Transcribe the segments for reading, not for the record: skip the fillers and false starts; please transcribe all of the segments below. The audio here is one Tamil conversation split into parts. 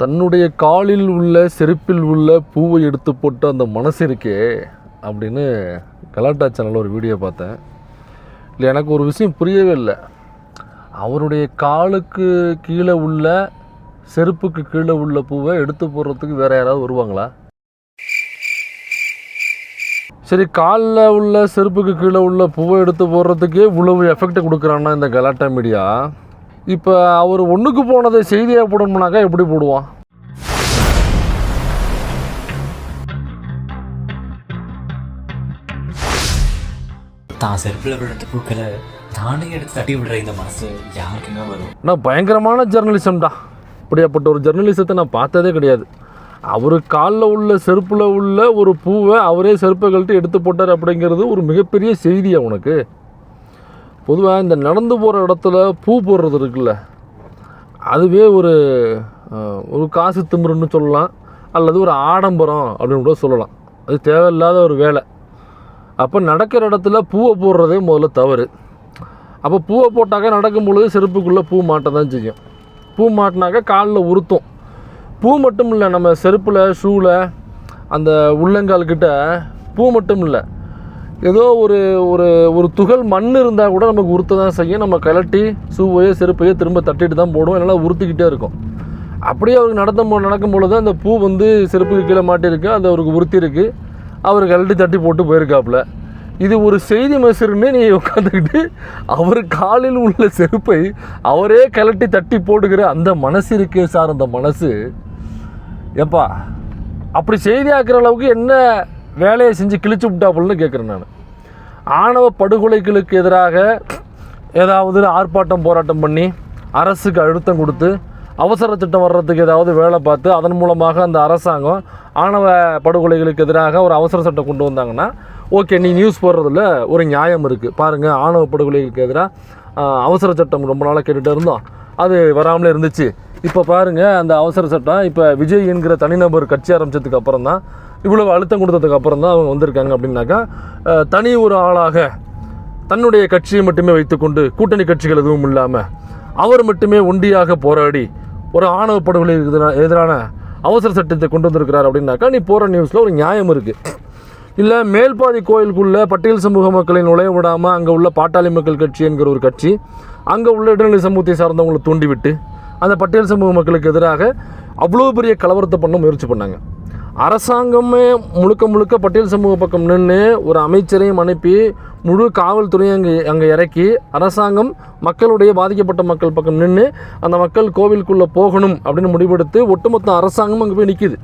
தன்னுடைய காலில் உள்ள செருப்பில் உள்ள பூவை எடுத்து போட்டு அந்த மனசு இருக்கே அப்படின்னு கலாட்டா சேனலில் ஒரு வீடியோ பார்த்தேன். இல்லை, எனக்கு ஒரு விஷயம் புரியவே இல்லை. அவருடைய காலுக்கு கீழே உள்ள செருப்புக்கு கீழே உள்ள பூவை எடுத்து போடுறதுக்கு வேறு யாராவது வருவாங்களா? சரி, காலில் உள்ள செருப்புக்கு கீழே உள்ள பூவை எடுத்து போடுறதுக்கே இவ்வளவு எஃபெக்ட் கொடுக்குறான்னா இந்த கலாட்டா மீடியா, இப்போ அவர் ஒன்றுக்கு போனதை செய்தியாக போடணும்னாக்கா எப்படி போடுவான்? தான் செருப்பில் விழுந்த பூக்களை தானே எடுத்து தட்டி விடுற இந்த மனசு யாருக்குமே வரும். நான் பயங்கரமான ஜெர்னலிசம் தான். இப்படியாப்பட்ட ஒரு ஜெர்னலிசத்தை நான் பார்த்ததே கிடையாது. அவர் காலில் உள்ள செருப்பில் உள்ள ஒரு பூவை அவரே செருப்பை கழட்டி எடுத்து போட்டார் அப்படிங்கிறது ஒரு மிகப்பெரிய செய்தியா உனக்கு? பொதுவாக இந்த நடந்து போகிற இடத்துல பூ போடுறது இருக்குல்ல, அதுவே ஒரு காசு திமிருன்னு சொல்லலாம், அல்லது ஒரு ஆடம்பரம் அப்படின்னு கூட சொல்லலாம். அது தேவையில்லாத ஒரு வேலை. அப்போ நடக்கிற இடத்துல பூவை போடுறதே முதல்ல தவறு. அப்போ பூவை போட்டாக்கா நடக்கும் பொழுது செருப்புக்குள்ளே பூ மாட்ட தான் செய்யும். பூ மாட்டினாக்கா காலில் உறுத்தும். பூ மட்டும் இல்லை, நம்ம செருப்பில் ஷூவில் அந்த உள்ளங்கால்கிட்ட பூ மட்டும் இல்லை, ஏதோ ஒரு துகள் மண் இருந்தால் கூட நமக்கு உறுத்த தான் செய்யும். நம்ம கலட்டி ஷூவையோ செருப்பையோ திரும்ப தட்டிட்டு தான் போடுவோம், இல்லைனா உறுத்திக்கிட்டே இருக்கும். அப்படியே அவருக்கு நடக்கும் பொழுது அந்த பூ செருப்புக்கு கீழே மாட்டியிருக்கு, அது அவருக்கு உறுத்தி இருக்குது, அவர் கலட்டி தட்டி போட்டு போயிருக்காப்புல. இது ஒரு செய்தி மெசருன்னு நீ உட்காந்துக்கிட்டு அவர் காலில் உள்ள செருப்பை அவரே கலட்டி தட்டி போடுகிற அந்த மனசு இருக்கே சார், அந்த மனசு ஏப்பா அப்படி செய்தியாக்குற அளவுக்கு என்ன வேலையை செஞ்சு கிழிச்சு விட்டாப்புலன்னு கேட்குறேன் நான். ஆணவ படுகொலைகளுக்கு எதிராக ஏதாவது ஆர்ப்பாட்டம் போராட்டம் பண்ணி அரசுக்கு அழுத்தம் கொடுத்து அவசர சட்டம் வர்றதுக்கு ஏதாவது வேலை பார்த்து அதன் மூலமாக அந்த அரசாங்கம் ஆணவ படுகொலைகளுக்கு எதிராக ஒரு அவசர சட்டம் கொண்டு வந்தாங்கன்னா ஓகே, நீ நியூஸ் போடுறதுல ஒரு நியாயம் இருக்குது. பாருங்கள், ஆணவ படுகொலைகளுக்கு எதிராக அவசர சட்டம் ரொம்ப நாளாக கேட்டுகிட்டே இருந்தோம், அது வராமலே இருந்துச்சு. இப்போ பாருங்கள், அந்த அவசர சட்டம் இப்போ விஜய் என்கிற தனிநபர் கட்சி ஆரம்பித்ததுக்கு அப்புறம் தான், இவ்வளவு அழுத்தம் கொடுத்ததுக்கு அப்புறம் தான் அவங்க வந்திருக்காங்க. அப்படின்னாக்கா தனி ஒரு ஆளாக தன்னுடைய கட்சியை மட்டுமே வைத்துக்கொண்டு கூட்டணி கட்சிகள் எதுவும் இல்லாமல் அவர் மட்டுமே ஒண்டியாக போராடி ஒரு ஆணவ படுகொலைக்கு எதிரான அவசர சட்டத்தை கொண்டு வந்திருக்கிறார். அப்படின்னாக்கா நீ போகிற நியூஸில் ஒரு நியாயம் இருக்குது. இல்லை, மேல்பாதி கோயிலுக்குள்ளே பட்டியல் சமூக மக்களை நுழைய விடாமல் அங்கே உள்ள பாட்டாளி மக்கள் கட்சி என்கிற ஒரு கட்சி அங்கே உள்ள இடைநிலை சமூகத்தை சார்ந்தவங்களை தூண்டிவிட்டு அந்த பட்டியல் சமூக மக்களுக்கு எதிராக அவ்வளோ பெரிய கலவரத்தை பண்ண முயற்சி பண்ணாங்க. அரசாங்கமே முழுக்க பட்டியல் சமூக பக்கம் நின்று ஒரு அமைச்சரையும் அனுப்பி முழு காவல்துறையும் அங்கே இறக்கி அரசாங்கம் மக்களுடைய பாதிக்கப்பட்ட மக்கள் பக்கம் நின்று அந்த மக்கள் கோவிலுக்குள்ளே போகணும் அப்படின்னு முடிவெடுத்து ஒட்டுமொத்த அரசாங்கம் அங்கே போய் நிற்கிது.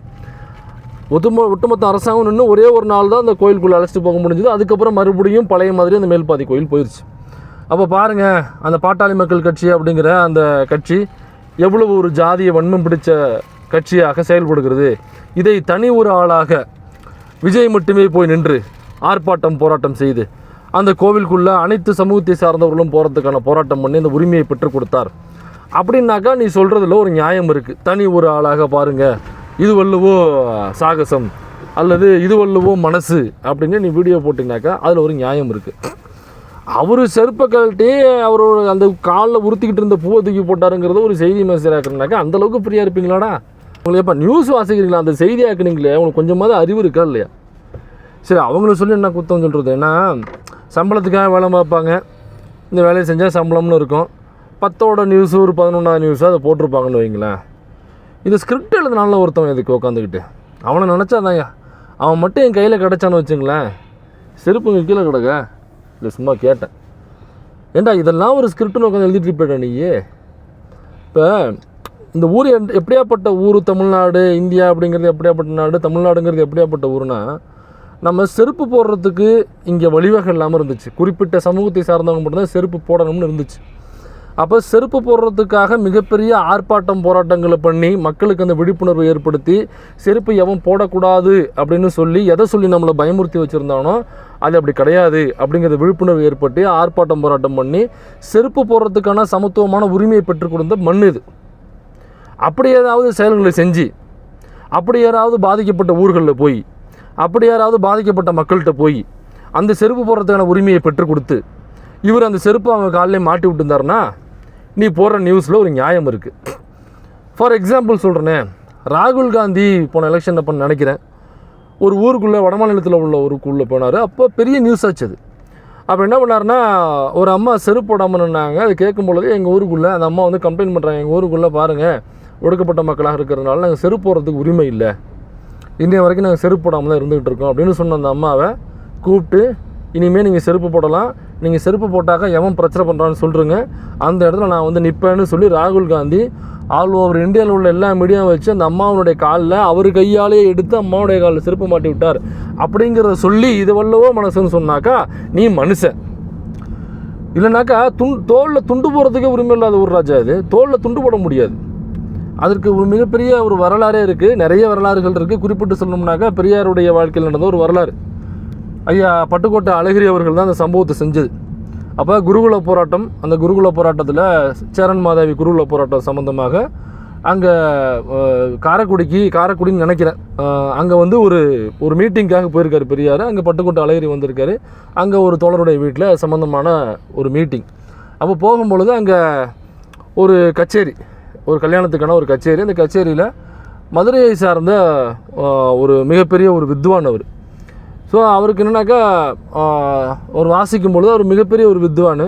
ஒட்டுமொத்த அரசாங்கம் நின்று ஒரே ஒரு நாள் தான் அந்த கோயிலுக்குள்ளே அழைச்சிட்டு போக முடிஞ்சுது. அதுக்கப்புறம் மறுபடியும் பழைய மாதிரி அந்த மேல்பாதி கோயில் போயிடுச்சு. அப்போ பாருங்கள், அந்த பாட்டாளி மக்கள் கட்சி அப்படிங்கிற அந்த கட்சி எவ்வளவு ஒரு ஜாதிய வன்மம் பிடிச்ச கட்சியாக செயல்படுகிறது. இதை தனி ஒரு ஆளாக விஜய் மட்டுமே போய் நின்று ஆர்ப்பாட்டம் போராட்டம் செய்து அந்த கோவிலுக்குள்ளே அனைத்து சமூகத்தை சார்ந்தவர்களும் போகிறதுக்கான போராட்டம் பண்ணி அந்த உரிமையை பெற்றுக் கொடுத்தார். அப்படின்னாக்கா நீ சொல்கிறதுல ஒரு நியாயம் இருக்குது. தனி ஒரு ஆளாக பாருங்கள், இது வல்லவோ சாகசம் அல்லது இது வல்லவோ மனசு அப்படின்னு நீ வீடியோ போட்டிங்கனாக்கா அதில் ஒரு நியாயம் இருக்குது. அவர் செருப்பை கழட்டி அவரோட அந்த காலில் உறுத்திக்கிட்டு இருந்த பூவை தூக்கி போட்டாருங்கிறத ஒரு செய்தி மெசேஜ் ஆக்குனாக்கா அந்தளவுக்கு ஃப்ரீயாக இருப்பீங்களாடா? உங்களுக்கு எப்போ நியூஸ் வாசிக்கிறீங்களா, அந்த செய்தி ஆக்குனீங்களே, உங்களுக்கு கொஞ்சமாவது அறிவு இருக்கா இல்லையா? சரி, அவங்கள சொல்லி என்ன குத்தம் சொல்கிறது? ஏன்னா சம்பளத்துக்காக வேலை பார்ப்பாங்க, இந்த வேலையை செஞ்சால் சம்பளம்னு இருக்கும். 10ஓட நியூஸு ஒரு 11ஆவது நியூஸு அதை போட்டிருப்பாங்கன்னு வைங்களேன். இது ஸ்கிரிப்ட் எழுதுனால ஒருத்தவன் இதுக்கு உட்காந்துக்கிட்டு அவனை நினச்சாதாங்க, அவன் மட்டும் என் கையில் கிடச்சான்னு வச்சுங்களேன், செருப்புங்க கீழே கிடக்க இல்லை, சும்மா கேட்டேன். ஏண்டா இதெல்லாம் ஒரு ஸ்கிரிப்ட்னு உட்காந்து எழுதிட்டு போயிட்டேன் நீயே. இப்போ இந்த ஊர் எப்படியாப்பட்ட ஊர் தமிழ்நாடு, இந்தியா அப்படிங்கிறது எப்படியாப்பட்ட நாடு, தமிழ்நாடுங்கிறது எப்படியாப்பட்ட ஊர்னா, நம்ம செருப்பு போடுறதுக்கு இங்கே வழிவகை இல்லாமல் இருந்துச்சு. குறிப்பிட்ட சமூகத்தை சார்ந்தவங்க மட்டும்தான் செருப்பு போடணும்னு இருந்துச்சு. அப்போ செருப்பு போடுறதுக்காக மிகப்பெரிய ஆர்ப்பாட்டம் போராட்டங்களை பண்ணி மக்களுக்கு அந்த விழிப்புணர்வை ஏற்படுத்தி செருப்பு எவன் போடக்கூடாது அப்படின்னு சொல்லி எதை சொல்லி நம்மளை பயமுறுத்தி வச்சுருந்தானோ அது அப்படி கிடையாது அப்படிங்கிறத விழிப்புணர்வு ஏற்பட்டு ஆர்ப்பாட்டம் போராட்டம் பண்ணி செருப்பு போடுறதுக்கான சமத்துவமான உரிமையை பெற்றுக் கொடுத்த மண் இது. அப்படி ஏதாவது செயல்களை செஞ்சு அப்படி யாராவது பாதிக்கப்பட்ட ஊர்களில் போய் அப்படி யாராவது பாதிக்கப்பட்ட மக்கள்கிட்ட போய் அந்த செருப்பு போடுறதுக்கான உரிமையை பெற்றுக் கொடுத்து இவர் அந்த செருப்பை அவங்க காலிலே மாட்டி விட்டுருந்தாருன்னா நீ போடுற நியூஸில் ஒரு நியாயம் இருக்குது. ஃபார் எக்ஸாம்பிள் சொல்கிறேனே, ராகுல் காந்தி போன எலெக்ஷன் அப்போ நினைக்கிறேன் ஒரு ஊருக்குள்ளே வடமாநிலத்தில் உள்ள ஊருக்குள்ளே போனார். அப்போ பெரிய நியூஸ் ஆச்சு அது. அப்போ என்ன பண்ணாருன்னா, ஒரு அம்மா செருப்பு போடாமல் நின்னாங்க. அது கேட்கும் பொழுது எங்கள் ஊருக்குள்ளே அந்த அம்மா வந்து கம்ப்ளைண்ட் பண்ணுறாங்க, எங்கள் ஊருக்குள்ளே பாருங்கள் ஒடுக்கப்பட்ட மக்களாக இருக்கிறதுனால நாங்கள் செருப்பு போடுறதுக்கு உரிமை இல்லை, இன்றைய வரைக்கும் நாங்கள் செருப்பு போடாமல் தான் இருந்துகிட்டு இருக்கோம் அப்படின்னு சொன்ன அந்த அம்மாவை கூப்பிட்டு, இனிமேல் நீங்கள் செருப்பு போடலாம், நீங்கள் செருப்பு போட்டாக்கா எவன் பிரச்சனை பண்ணுறான்னு சொல்கிறீங்க, அந்த இடத்துல நான் வந்து நிற்பேன்னு சொல்லி ராகுல் காந்தி ஆல் ஓவர் இந்தியாவில் உள்ள எல்லா மீடியாவும் வச்சு அந்த அம்மாவனுடைய காலில் அவர் கையாலே எடுத்து அம்மாவுடைய காலில் செருப்பு மாட்டி விட்டார் அப்படிங்கிறத சொல்லி இது வல்லவோ மனசுன்னு சொன்னாக்கா நீ மனுஷன் இல்லைனாக்கா தோளில் துண்டு போடுறதுக்கே உரிமை இல்லாத ஒரு ராஜா. இது தோளில் துண்டு போட முடியாது. அதற்கு ஒரு மிகப்பெரிய ஒரு வரலாறே இருக்குது, நிறைய வரலாறுகள் இருக்குது. குறிப்பிட்டு சொல்லணும்னாக்கா பெரியாருடைய வாழ்க்கையில் நடந்த ஒரு வரலாறு. ஐயா பட்டுக்கோட்டை அழகிரி அவர்கள் தான் அந்த சம்பவத்தை செஞ்சது. அப்போ குருகுல போராட்டம், அந்த குருகுல போராட்டத்தில் சேரன் மாதவி குருகுல போராட்டம் சம்மந்தமாக அங்கே காரைக்குடின்னு நினைக்கிறேன், அங்கே வந்து ஒரு மீட்டிங்காக போயிருக்காரு பெரியார். அங்கே பட்டுக்கோட்டை அழகிரி வந்திருக்காரு. அங்கே ஒரு தோழருடைய வீட்டில் சம்மந்தமான ஒரு மீட்டிங். அப்போ போகும்பொழுது அங்கே ஒரு கச்சேரி, ஒரு கல்யாணத்துக்கான ஒரு கச்சேரி. அந்த கச்சேரியில் மதுரையை சார்ந்த ஒரு மிகப்பெரிய ஒரு வித்வான் அவர். ஸோ அவருக்கு என்னன்னாக்கா ஒரு வாசிக்கும் பொழுது அவர் மிகப்பெரிய ஒரு வித்வான்.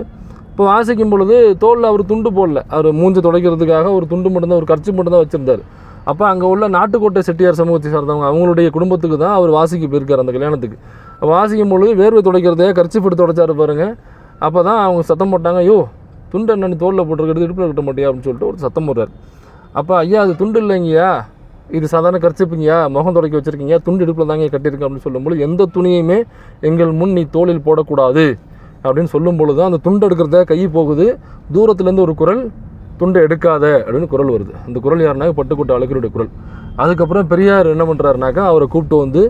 இப்போ வாசிக்கும் பொழுது தோளில் அவர் துண்டு போடல, அவர் மூஞ்சை துடைக்கிறதுக்காக ஒரு துண்டு மட்டும்தான், ஒரு கர்ச்சி மட்டும்தான் வச்சுருந்தார். அப்போ அங்கே உள்ள நாட்டுக்கோட்டை செட்டியார் சமூகத்தை சார்ந்தவங்க அவங்களுடைய குடும்பத்துக்கு தான் அவர் வாசிக்க போயிருக்கார் அந்த கல்யாணத்துக்கு. வாசிக்கும் பொழுது வேர்வை துடைக்கிறதையே கர்ச்சி போட்டு துடைச்சாரு பாருங்கள். அப்போ தான் அவங்க சத்தம் போட்டாங்க, ஐயோ துண்டு என்ன தோளில் போட்டுருக்கிறது, இடுப்பில் கட்ட மாட்டியா அப்படின்னு சொல்லிட்டு ஒரு சத்தம் போடுறார். அப்போ ஐயா அது துண்டு இல்லைங்கய்யா, இது சாதாரண கர்ச்சிப்புங்கய்யா, முகம் துடைக்க வச்சுருக்கீங்க, துண்டு இடுப்பில் தாங்க கட்டியிருக்கேன் அப்படின்னு சொல்லும்போது, எந்த துணியுமே எங்கள் முன் நீ தோளில் போடக்கூடாது அப்படின்னு சொல்லும் பொழுது தான் அந்த துண்டு எடுக்கிறத கை போகுது. தூரத்துலேருந்து ஒரு குரல், துண்டை எடுக்காத அப்படின்னு குரல் வருது. அந்த குரல் யாருனாக்க பட்டுக்கோட்டை அழகிரியுடைய குரல். அதுக்கப்புறம் பெரியார் என்ன பண்ணுறாருனாக்கா அவரை கூப்பிட்டு வந்து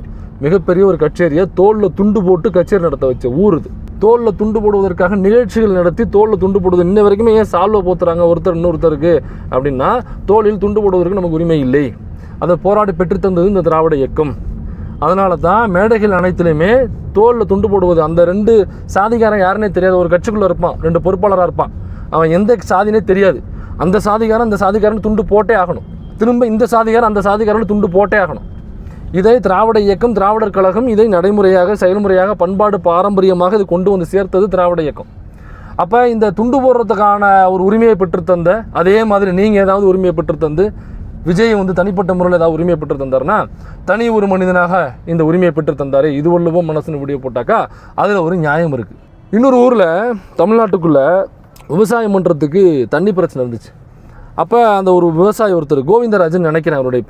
மிகப்பெரிய ஒரு கச்சேரியை தோளில் துண்டு போட்டு கச்சேரி நடத்த வச்ச ஊர் இது. தோளில் துண்டு போடுவதற்காக நிகழ்ச்சிகள் நடத்தி தோளில் துண்டு போடுவது இன்ன வரைக்குமே ஏன் சால்வை போத்துறாங்க ஒருத்தர் இன்னொருத்தருக்கு அப்படின்னா, தோளில் துண்டு போடுவதற்கு நமக்கு உரிமை இல்லை, அதை போராடி பெற்றுத்தந்தது இந்த திராவிட இயக்கம். அதனால தான் மேடைகள் அனைத்துலையுமே தோளில் துண்டு போடுவது. அந்த 2 சாதிகாரன் யாருன்னே தெரியாது, ஒரு கட்சிக்குள்ளே இருப்பான், 2 பொறுப்பாளராக இருப்பான், அவன் எந்த சாதினே தெரியாது. அந்த சாதிகாரன் இந்த சாதிகாரன் துண்டு போட்டே ஆகணும், திரும்ப இந்த சாதிகாரன் அந்த சாதிகாரன் துண்டு போட்டே ஆகணும். இதை திராவிட இயக்கம், திராவிடர் கழகம் இதை நடைமுறையாக செயல்முறையாக பண்பாடு பாரம்பரியமாக இது கொண்டு வந்து சேர்த்தது திராவிட இயக்கம். அப்போ இந்த துண்டு போடுறதுக்கான ஒரு உரிமையை பெற்றுத்தந்த, அதே மாதிரி நீங்கள் ஏதாவது உரிமையை பெற்றுத்தந்து, விஜய் வந்து தனிப்பட்ட முறையில் ஏதாவது உரிமையை பெற்று தந்தார்னா தனி ஒரு மனிதனாக இந்த உரிமையை பெற்று தந்தார், இது உள்ளவோ மனசுன்னு வீடியோ போட்டாக்கா அதில் ஒரு நியாயம் இருக்குது. இன்னொரு ஊரில் தமிழ்நாட்டுக்குள்ளே விவசாயம் பண்ணுறதுக்கு தண்ணி பிரச்சனை இருந்துச்சு. அப்போ அந்த ஒரு விவசாயி ஒருத்தர், கோவிந்தராஜன் நினைக்கிறேன் அவருடைய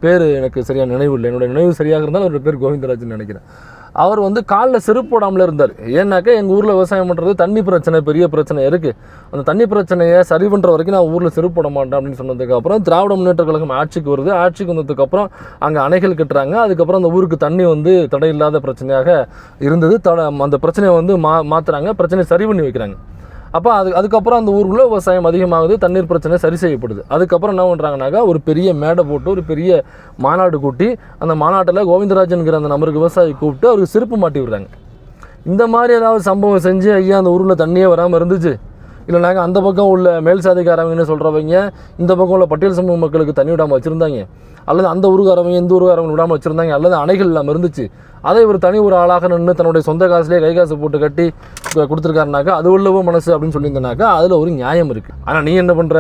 பேர் எனக்கு சரியாக நினைவு இல்லை, என்னுடைய நினைவு சரியாக இருந்தாலும் அவருடைய பேர் கோவிந்தராஜன் நினைக்கிறேன். அவர் வந்து காலில் செருப்பு போடாமல் இருந்தார். ஏன்னாக்கா எங்கள் ஊரில் விவசாயம் பண்ணுறது தண்ணி பிரச்சனை பெரிய பிரச்சனை இருக்குது, அந்த தண்ணி பிரச்சனையை சரி பண்ணுற வரைக்கும் நான் ஊரில் செருப்பு போட மாட்டேன் அப்படின்னு சொன்னதுக்கப்புறம் திராவிட முன்னேற்ற கழகம் ஆட்சிக்கு வருது. ஆட்சிக்கு வந்ததுக்கப்புறம் அங்கே அணைகள் கட்டுறாங்க. அதுக்கப்புறம் அந்த ஊருக்கு தண்ணி வந்து தடையில்லாத பிரச்சனையாக இருந்தது. அந்த பிரச்சனையை வந்து மாற்றுறாங்க, பிரச்சனையை சரி பண்ணி வைக்கிறாங்க. அப்போ அதுக்கப்புறம் அந்த ஊருக்குள்ளே விவசாயம் அதிகமாகுது, தண்ணீர் பிரச்சனை சரி செய்யப்படுது. அதுக்கப்புறம் என்ன பண்ணுறாங்கனாக்கா ஒரு பெரிய மேடை போட்டு ஒரு பெரிய மாநாடு கூட்டி அந்த மாநாட்டில் கோவிந்தராஜனுங்கிற அந்த நபருக்கு விவசாயி கூப்பிட்டு அவருக்கு செருப்பு மாட்டி விடுறாங்க. இந்த மாதிரி ஏதாவது சம்பவம் செஞ்சு ஐயா அந்த ஊரில் தண்ணியே வராமல் இருந்துச்சு, இல்லைனாக்கா அந்த பக்கம் உள்ள மேல் சாதிக்காரவங்கன்னு சொல்கிறவங்க இந்த பக்கம் உள்ள பட்டியல் சமூக மக்களுக்கு தண்ணி விடாமல் வச்சுருந்தாங்க, அல்லது அந்த ஊருக்காரவங்க இந்த ஊருக்காரவங்க விடாமல் வச்சுருந்தாங்க, அல்லது அணைகள் இல்லாமல் இருந்துச்சு, அதை ஒரு தனி ஒரு ஆளாக நின்று தன்னுடைய சொந்த காசுலேயே கை காசு போட்டு கட்டி கொடுத்துருக்காருனாக்கா அது உள்ளவோ மனசு அப்படின்னு சொல்லியிருந்தனாக்கா அதில் ஒரு நியாயம் இருக்குது. ஆனால் நீ என்ன பண்ணுற,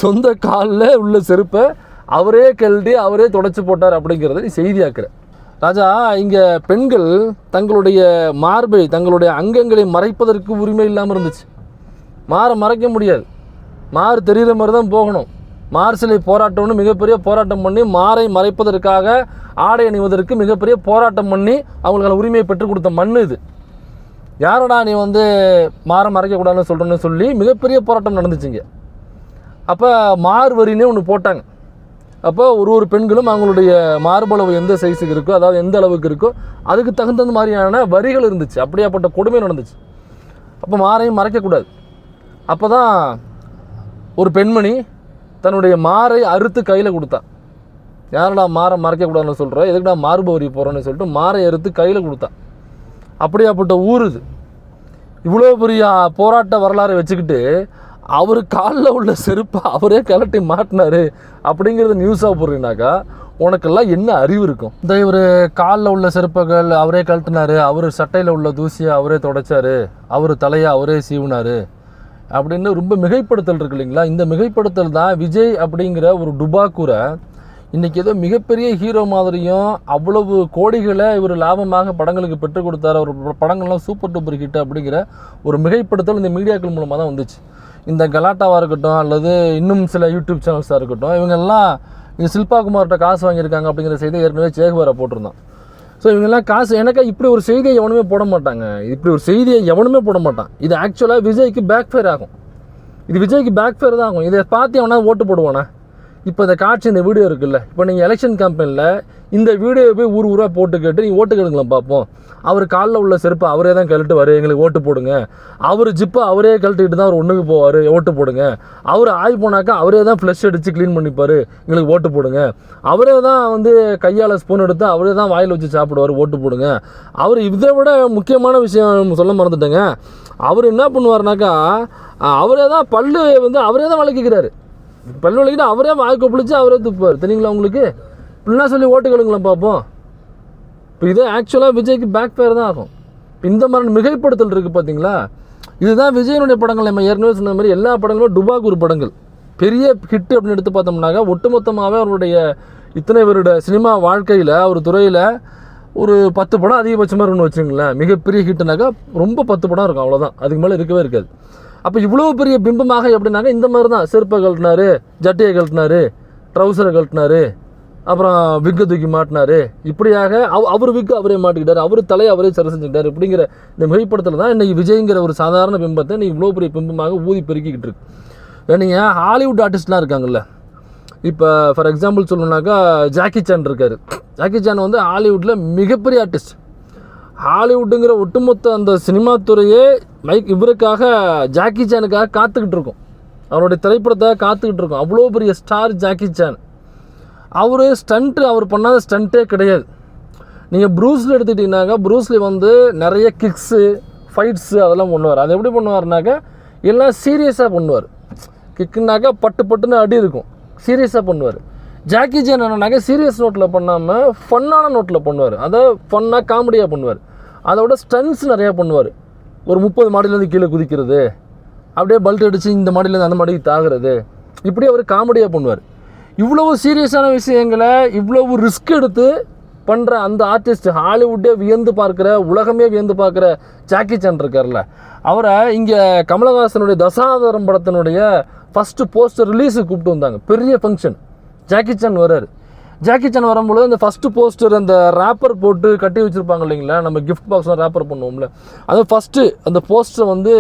சொந்த காலில் உள்ள செருப்பை அவரே கழட்டி அவரே தொடச்சி போட்டார் அப்படிங்கிறத நீ செய்தியாக்குற. ராஜா, இங்கே பெண்கள் தங்களுடைய மார்பை தங்களுடைய அங்கங்களை மறைப்பதற்கு உரிமை இல்லாமல் இருந்துச்சு. மறைக்க முடியாது, மாறு தெரிகிற மாதிரி தான் போகணும். மார்சிலை போராட்டம்னு மிகப்பெரிய போராட்டம் பண்ணி மாரை மறைப்பதற்காக ஆடை அணிவதற்கு மிகப்பெரிய போராட்டம் பண்ணி அவங்களுக்கான உரிமையை பெற்றுக் கொடுத்த மண் இது. யாரடா நீ வந்து மறைக்கக்கூடாதுன்னு சொல்கிறேன்னு சொல்லி மிகப்பெரிய போராட்டம் நடந்துச்சுங்க. அப்போ மார்வரினே ஒன்று போட்டாங்க. அப்போ ஒரு பெண்களும் அவங்களுடைய மார்பளவு எந்த சைஸுக்கு இருக்கோ, அதாவது எந்த அளவுக்கு இருக்கோ அதுக்கு தகுந்த மாதிரியான வரிகள் இருந்துச்சு. அப்படியாப்பட்ட கொடுமை நடந்துச்சு. அப்போ மாரையும் மறைக்கக்கூடாது. அப்போ தான் ஒரு பெண்மணி தன்னுடைய மாரை அறுத்து கையில் கொடுத்தா. யாரடா மறைக்கக்கூடாதுன்னு சொல்கிறோம், எதுக்குடா மார்பு வரி போகிறோன்னு சொல்லிட்டு மாரை அறுத்து கையில் கொடுத்தா. அப்படியாப்பட்ட ஊர் இது. இவ்வளோ பெரிய போராட்ட வரலாறை வச்சுக்கிட்டு அவர் காலில் உள்ள செருப்பை அவரே கலட்டி மாட்டினாரு அப்படிங்கிறது நியூஸாக போடுறீங்கனாக்கா உனக்கெல்லாம் என்ன அறிவு இருக்கும்? இந்த இவர் காலில் உள்ள செருப்புகள் அவரே கழட்டினாரு, அவர் சட்டையில் உள்ள தூசியை அவரே துடைச்சாரு, அவர் தலையை அவரே சீவினாரு அப்படின்னு ரொம்ப மிகைப்படுத்தல் இருக்கு இல்லைங்களா? இந்த மிகைப்படுத்தல் தான் விஜய் அப்படிங்கிற ஒரு டுபாக்கூரை இன்றைக்கி ஏதோ மிகப்பெரிய ஹீரோ மாதிரியும் அவ்வளவு கோடிகளை இவர் லாபமாக படங்களுக்கு பெற்றுக் கொடுத்தாரு, அவர் படங்கள்லாம் சூப்பர் டூப்பர் ஹிட் அப்படிங்கிற ஒரு மிகைப்படுத்தல் இந்த மீடியாக்கள் மூலமாக தான் வந்துச்சு. இந்த கலாட்டாவாக இருக்கட்டும் அல்லது இன்னும் சில யூடியூப் சேனல்ஸாக இருக்கட்டும், இவங்கெல்லாம் இது ஷில்பா குமார்கிட்ட காசு வாங்கியிருக்காங்க அப்படிங்கிற செய்தியை ஏற்கனவே சேகுவாரா போட்டிருந்தான். ஸோ இவங்கெல்லாம் காசு எனக்கா இப்படி ஒரு செய்தியை எவனுமே போட மாட்டாங்க, இப்படி ஒரு செய்தியை எவனுமே போட மாட்டான். இது ஆக்சுவலாக விஜய்க்கு பேக் ஃபயர் ஆகும், இது விஜய்க்கு பேக் ஃபயர் தான் ஆகும். இதை பார்த்து எவனா ஓட்டு போடுவானா? இப்போ இந்த காட்சி இந்த வீடியோ இருக்குல்ல, இப்போ நீங்கள் எலெக்ஷன் கேம்பெயினில் இந்த வீடியோவை போய் ஊராக போட்டு கேட்டு நீங்கள் ஓட்டு கேளுங்களேன் பார்ப்போம். அவர் காலில் உள்ள செருப்பை அவரே தான் கழட்டுவார், எங்களுக்கு ஓட்டு போடுங்க. அவர் ஜிப்பை அவரே கழட்டிக்கிட்டு தான் அவர் ஒன்றுக்கு போவார், ஓட்டு போடுங்க. அவர் ஆய் போனாக்கா அவரே தான் ஃப்ளஷ் அடித்து க்ளீன் பண்ணிப்பார், எங்களுக்கு ஓட்டு போடுங்க. அவரே தான் வந்து கையால் ஸ்பூன் எடுத்து அவரே தான் வாயில் வச்சு சாப்பிடுவார், ஓட்டு போடுங்க. அவர் இதை விட முக்கியமான விஷயம் சொல்ல மறந்துட்டேங்க. அவர் என்ன பண்ணுவார்னாக்கா அவரே தான் பல்லு வந்து அவரே தான் வளர்க்கிறாரு, பல்லு வலிக்கிட்டு அவரே வாய் கொப்பளிச்சு அவரே துப்பார். தெரியுங்களா உங்களுக்கு? இப்படிலாம் சொல்லி ஓட்டு கேளுங்களேன் பார்ப்போம். இப்போ இதே ஆக்சுவலாக விஜய்க்கு பேக் ஃபயர் தான் ஆகும். இப்போ இந்த மாதிரி மிகைப்படுத்தல் இருக்குது பார்த்தீங்களா? இதுதான் விஜயனுடைய படங்கள். நம்ம ஏற்கனவே சொன்ன மாதிரி எல்லா படங்களும் டுபாக்கூர் படங்கள் பெரிய ஹிட் அப்படின்னு எடுத்து பார்த்தோம்னாக்கா ஒட்டுமொத்தமாகவே அவருடைய இத்தனை பேருடைய சினிமா வாழ்க்கையில் அவர் துறையில் ஒரு 10 படம் அதிகபட்சமாக இருக்குன்னு வச்சுங்களேன். மிகப்பெரிய ஹிட்டுனாக்கா ரொம்ப 10 படம் இருக்கும், அவ்வளோதான், அதுக்கு மேலே இருக்கவே இருக்காது. அப்போ இவ்வளோ பெரிய பிம்பமாக எப்படின்னாக்கா இந்த மாதிரி தான் செருப்பை கழட்டினாரு, ஜட்டியை கழட்டினாரு, ட்ரௌசரை கழட்டினாரு, அப்புறம் விக்கை தூக்கி மாட்டினாரு. இப்படியாக அவர் விக்கு அவரே மாட்டிக்கிட்டார், அவர் தலையை அவரே சரி செஞ்சுக்கிட்டார். இப்படிங்கிற இந்த மிகைப்படத்தில் தான் இன்றைக்கி விஜய்ங்கிற ஒரு சாதாரண பிம்பத்தை இன்றைக்கி இவ்வளோ பெரிய பிம்பமாக ஊதி பெருக்கிக்கிட்டு இருக்கு. நீங்கள் ஹாலிவுட் ஆர்டிஸ்ட்லாம் இருக்காங்கல்ல, இப்போ ஃபார் எக்ஸாம்பிள் சொல்லணுன்னாக்கா ஜாக்கி சான் இருக்கார். ஜாக்கி சான் வந்து ஹாலிவுட்டில் மிகப்பெரிய ஆர்டிஸ்ட். ஹாலிவுட்டுங்கிற ஒட்டுமொத்த அந்த சினிமா துறையே இவருக்காக ஜாக்கி சானுக்காக காத்துக்கிட்டு இருக்கோம், அவருடைய திரைப்படத்தை காத்துக்கிட்டு இருக்கோம். அவ்வளோ பெரிய ஸ்டார் ஜாக்கி சான். அவர் ஸ்டண்ட்டு அவர் பண்ணாத ஸ்டண்ட்டே கிடையாது. நீங்கள் ப்ரூஸ்லி எடுத்துக்கிட்டிங்கனாக்கா ப்ரூஸ்லி வந்து நிறைய கிக்ஸு ஃபைட்ஸு அதெல்லாம் பண்ணுவார். அது எப்படி பண்ணுவார்னாக்கா எல்லாம் சீரியஸாக பண்ணுவார். கிக்குனாக்கா பட்டு பட்டுன்னு அடி இருக்கும், சீரியஸாக பண்ணுவார். ஜாக்கி சான் என்னன்னாக்கா சீரியஸ் நோட்டில் பண்ணாமல் ஃபன்னான நோட்டில் பண்ணுவார், அதை ஃபன்னாக காமெடியாக பண்ணுவார். அதோட ஸ்டன்ட்ஸ் நிறையா பண்ணுவார். ஒரு 30 மாடிலேருந்து கீழே குதிக்கிறது, அப்படியே பல்ட் அடித்து இந்த மாடிலேருந்து அந்த மாடிக்கு தாகிறது, இப்படி அவர் காமெடியாக பண்ணுவார். இவ்வளவு சீரியஸான விஷயங்களை இவ்வளவு ரிஸ்க் எடுத்து பண்ணுற அந்த ஆர்டிஸ்ட் ஹாலிவுட்டே வியந்து பார்க்குற, உலகமே வியந்து பார்க்குற ஜாக்கி சான் இருக்கார்ல, அவரை இங்கே கமலஹாசனுடைய தசாவதாரம் படத்தினுடைய ஃபஸ்ட்டு போஸ்டர் ரிலீஸுக்கு கூப்பிட்டு வந்தாங்க. பெரிய ஃபங்க்ஷன். ஜாக்கி சான் வர்றார். ஜாக்கி சான் வரும்பொழுது அந்த ஃபஸ்ட்டு போஸ்டர் அந்த ரேப்பர் போட்டு கட்டி வச்சுருப்பாங்க இல்லைங்களா, நம்ம கிஃப்ட் பாக்ஸ்லாம் ரேப்பர் பண்ணுவோம்ல, அது ஃபஸ்ட்டு அந்த போஸ்டர் வந்து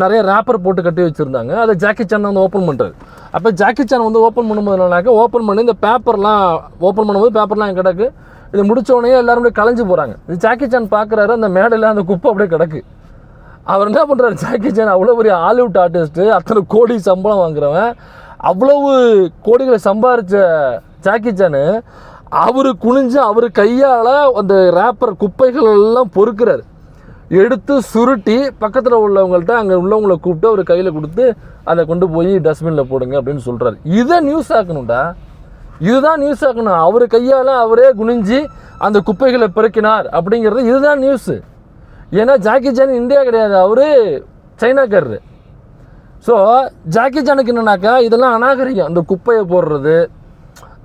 நிறைய ரேப்பர் போட்டு கட்டி வச்சுருந்தாங்க. அதை ஜாக்கி சான் வந்து ஓப்பன் பண்ணுறாரு. அப்போ ஜாக்கி சான் வந்து ஓப்பன் பண்ணும்போது என்னன்னாக்கா ஓப்பன் பண்ணி இந்த பேப்பர்லாம் ஓப்பன் பண்ணும்போது பேப்பர்லாம் என் கிடக்கு. இது முடித்தோடனே எல்லாரும் அப்படியே கலைஞ்சு போகிறாங்க. இது ஜாக்கி சான் பார்க்குறாரு, அந்த மேடையில் அந்த குப்பை அப்படியே கிடக்கு. அவர் என்ன பண்ணுறாரு, ஜாக்கி சான் அவ்வளோ பெரிய ஹாலிவுட் ஆர்டிஸ்ட்டு, அத்தனை கோடி சம்பளம் வாங்குறவன், அவ்வளவு கோடிகளை சம்பாதிச்ச ஜாக்கி சான் அவர் குனிஞ்சு அவர் கையால் அந்த ரேப்பர் குப்பைகள் எல்லாம் பொறுக்கிறார். எடுத்து சுருட்டி பக்கத்தில் உள்ளவங்கள்ட்ட அங்கே உள்ளவங்களை கூப்பிட்டு அவர் கையில் கொடுத்து அதை கொண்டு போய் டஸ்ட்பினில் போடுங்க அப்படின்னு சொல்கிறாரு. இதை நியூஸ் ஆக்கணும்டா, இதுதான் நியூஸ் ஆக்கணும். அவர் கையால் அவரே குனிஞ்சு அந்த குப்பைகளை பெருக்கினார் அப்படிங்கிறது இதுதான் நியூஸு. ஏன்னா ஜாக்கி சான் இந்தியா கிடையாது, அவர் சைனாக்காரரு. ஸோ ஜாக்கி சானுக்கு என்னன்னாக்கா இதெல்லாம் அநாகரிகம். அந்த குப்பையை போடுறது,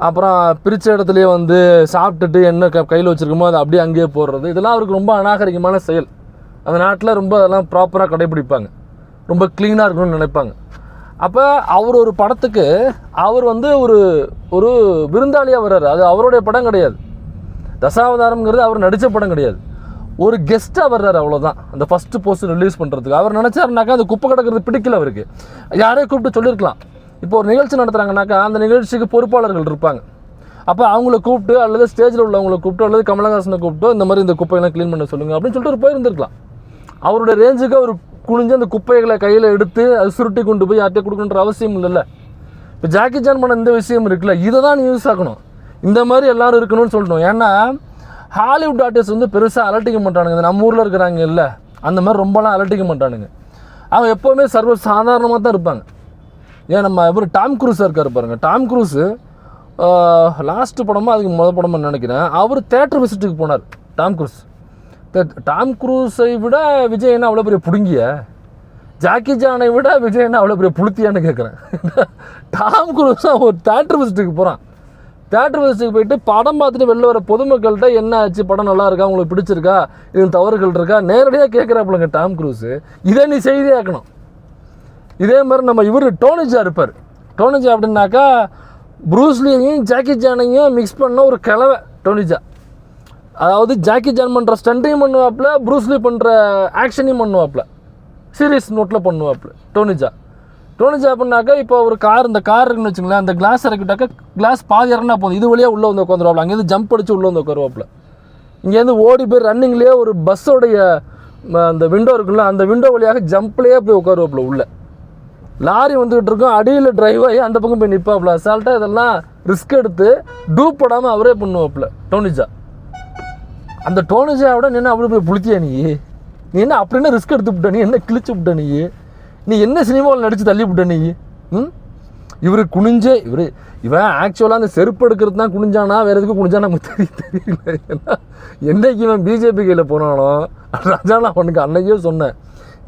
அப்புறம் பிரித்த இடத்துலையே வந்து சாப்பிட்டுட்டு என்ன கையில் வச்சுருக்கோமோ அதை அப்படியே அங்கேயே போடுறது, இதெல்லாம் அவருக்கு ரொம்ப அநாகரிகமான செயல். அந்த நாட்டில் ரொம்ப அதெல்லாம் ப்ராப்பராக கடைபிடிப்பாங்க, ரொம்ப க்ளீனாக இருக்கணும்னு நினைப்பாங்க. அப்போ அவர் ஒரு படத்துக்கு அவர் வந்து ஒரு விருந்தாளியாக வர்றாரு. அது அவருடைய படம் கிடையாது, தசாவதாரம்ங்கிறது அவர் நடித்த படம் கிடையாது, ஒரு கெஸ்ட்டாக வர்றாரு, அவ்வளோதான். அந்த ஃபஸ்ட்டு போஸ்டர் ரிலீஸ் பண்ணுறதுக்கு அவர் நினச்சாருனாக்கா அந்த குப்பை கிடக்கிறது பிடிக்கல அவருக்கு. யாரையும் கூப்பிட்டு சொல்லியிருக்கலாம். இப்போ ஒரு நிகழ்ச்சி நடத்துகிறாங்கனாக்கா அந்த நிகழ்ச்சிக்கு பொறுப்பாளர்கள் இருப்பாங்க. அப்போ அவங்கள கூப்பிட்டு அல்லது ஸ்டேஜில் உள்ளவங்களை கூப்பிட்டு அல்லது கமலஹாசனை கூப்பிட்டு இந்த மாதிரி இந்த குப்பையெல்லாம் க்ளீன் பண்ண சொல்லுங்கள் அப்படின்னு சொல்லிட்டு ஒரு போயிருந்துருக்கலாம். அவருடைய ரேஞ்சுக்கு அவர் குனிஞ்சு அந்த குப்பைகளை கையில் எடுத்து அது சுருட்டி கொண்டு போய் யார்கிட்ட கொடுக்கணுன்ற அவசியம் இல்லைல்ல. இப்போ ஜாக்கி சான் பண்ண இந்த விஷயம் இருக்குல்ல, இதை தான் நியூஸ் ஆக்கணும். இந்த மாதிரி எல்லோரும் இருக்கணும்னு சொல்லணும். ஏன்னா ஹாலிவுட் ஆர்டிஸ்ட் வந்து பெருசாக அலட்டிக்க மாட்டானுங்க. நம்ம ஊரில் இருக்கிறாங்க இல்லை, அந்த மாதிரி ரொம்பலாம் அலட்டிக்க மாட்டானுங்க. அவங்க எப்போவுமே சர்வ சாதாரணமாக தான் இருப்பாங்க. ஏன் நம்ம இவர் டாம் க்ரூஸாக இருக்கார் பாருங்கள். டாம் க்ரூஸு லாஸ்ட்டு படமாக அதுக்கு முதல் படமாக நினைக்கிறேன், அவர் தேட்டர் விசிட்டுக்கு போனார். டாம் க்ரூஸ் டாம் க்ரூஸை விட விஜய் என்ன அவ்வளோ பெரிய புடுங்கிய, ஜாக்கி ஜானை விட விஜய் என்ன அவ்வளோ பெரிய புளுத்தியான்னு கேட்குறேன். டாம் க்ரூஸாக ஒரு தேட்டர் விசிட்டுக்கு போகிறான். தேட்டர் விசிட்டுக்கு போயிட்டு படம் பார்த்துட்டு வெளில வர பொதுமக்கள்கிட்ட என்ன ஆச்சு, படம் நல்லா இருக்கா, உங்களுக்கு பிடிச்சிருக்கா, இது தவறுகள் இருக்கா, நேரடியாக கேட்குறாப்புலங்க டாம் க்ரூஸு. இதை நீ செய்தியாக்கணும். இதே மாதிரி நம்ம இவர் டோனிஜா இருப்பார். டோனிஜா அப்படின்னாக்கா ப்ரூஸ்லியையும் ஜாக்கி ஜானையும் மிக்ஸ் பண்ண ஒரு கிழவை டோனிஜா. அதாவது ஜாக்கி ஜான் பண்ணுற ஸ்டண்ட்டையும் பண்ணுவாப்புல, ப்ரூஸ்லி பண்ணுற ஆக்ஷனையும் பண்ணுவாப்புல, சீரியஸ் நோட்டில் பண்ணுவாப்புல டோனிஜா. டோனிஜா அப்படின்னாக்கா இப்போ ஒரு கார், இந்த கார் இருக்குன்னு வச்சுங்களேன், அந்த கிளாஸ் இறக்கிட்டாக்கா கிளாஸ் பாதி இறங்கினா போதும், இது வழியாக உள்ளே வந்து உட்காந்துருவாப்புல, அங்கேருந்து ஜம்ப் அடித்து உள்ளே வந்து உட்காருவாப்புல. இங்கேருந்து ஓடி போய் ரன்னிங்லேயே ஒரு பஸ்ஸோடைய அந்த விண்டோ இருக்குல்ல, அந்த விண்டோ வழியாக ஜம்ப்லேயே போய் உட்காருவாப்புல. உள்ள லாரி வந்துக்கிட்டு இருக்கும், அடியில் டிரைவ் ஆகி அந்த பக்கம் போய் நிற்பாப்புல. அசால்ட்டாக இதெல்லாம் ரிஸ்க் எடுத்து டூப் போடாமல் அவரே பண்ணுவாப்புல டோனிஜா. அந்த டோனிஜாவோட நீ என்ன அவ்வளோ போய் புளித்தியா நீ என்ன அப்படின்னு ரிஸ்க் எடுத்து விட்ட, நீ என்ன கிழிச்சு விட்ட, நீ என்ன சினிமாவில் நடித்து தள்ளி விட்ட நீ. இவர் குனிஞ்சே இவன் ஆக்சுவலாக அந்த செருப்பு எடுக்கிறது தான் குனிஞ்சானா, வேறு எதுக்கு குனிஞ்சா நமக்கு தெரியல. ஏன்னா என்றைக்கு இவன் பிஜேபி கையில் போனானோ, ராஜா நான் அவனுக்கு அன்னைக்கே சொன்னேன்,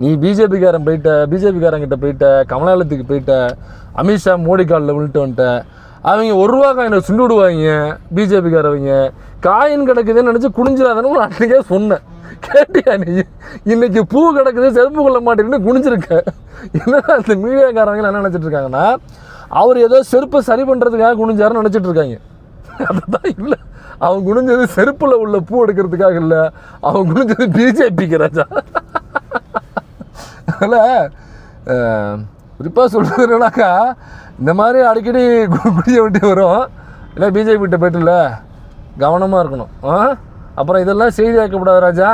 நீ பிஜேபிக்காரங்கிட்ட போயிட்ட, கமலாலயத்துக்கு போயிட்ட, அமித்ஷா மோடி காலில் விழுட்டு வந்துட்ட, அவங்க ₹1 காயினை சுண்டு விடுவாங்க பிஜேபிக்காரவங்க, காயின் கிடக்குதுன்னு நினச்சி குனிஞ்சிடாதானு அன்றைக்கே சொன்னேன். கேட்டியா நீ? இன்னைக்கு பூ கிடக்குது செருப்பு கொள்ள மாட்டேன்னு குனிஞ்சிருக்க. என்னன்னா அந்த மீடியாக்காரவங்க என்ன நினச்சிட்டு இருக்காங்கன்னா, அவர் ஏதோ செருப்பை சரி பண்ணுறதுக்காக குனிஞ்சாருன்னு நினச்சிட்டு இருக்காங்க. அதுதான் இல்லை, அவன் குனிஞ்சது செருப்பில் உள்ள பூ எடுக்கிறதுக்காக இல்லை, அவன் குனிஞ்சது பிஜேபிக்கு ராஜா. அதனால் குறிப்பாக சொல்கிறது என்னன்னாக்கா, இந்த மாதிரி அடிக்கடி குடிய விட்டு வரும் இல்லை, பிஜேபி கிட்ட போய்ட்டுல கவனமாக இருக்கணும். அப்புறம் இதெல்லாம் செய்தியாக்கப்படாது ராஜா.